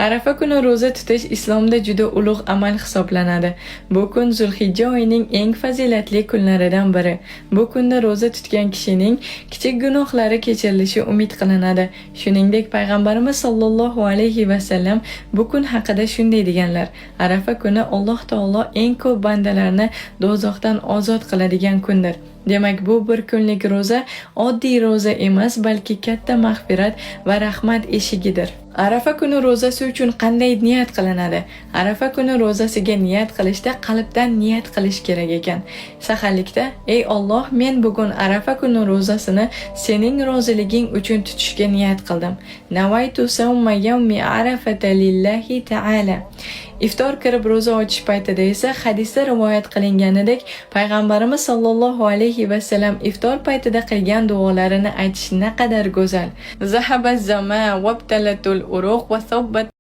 Arafa kuni ro'za tutish islomda juda ulug' amal hisoblanadi. Bu kun Zulhijja oyining eng fazilatli kunlaridan biri. Bu kunda ro'za tutgan kishining kichik gunohlari kechirilishi umid qilinadi. Shuningdek, payg'ambarimiz sollallohu alayhi va sallam bu kun haqida shunday deganlar: Arafa kuni Alloh taolo eng ko'p bandalarni do'zaxdan ozod qiladigan kundir. Demak, bu bir kunlik ro'za oddiy ro'za emas, balki katta mag'firat va rahmat eshigidir. Arafa kuni ro'zasi uchun qanday niyat qilinadi? Arafa kuni ro'zasiga niyat qilishda qalbdan niyat qilish kerak ekan. Saharlikda: Ey Alloh, men bugun Arafa kuni ro'zasini sening roziliging uchun tutishga niyat qildim. Nawaitu sawma yawmi arafata lillahi ta'ala. Iftor kirib ro'za ochish paytida esa hadisda rivoyat qilinganidek, payg'ambarimiz sollallohu alayhi va sallam iftor paytida qilgan duolarini aytish naqadar go'zal. Zahaba zama wabtalatul uruq va sabbat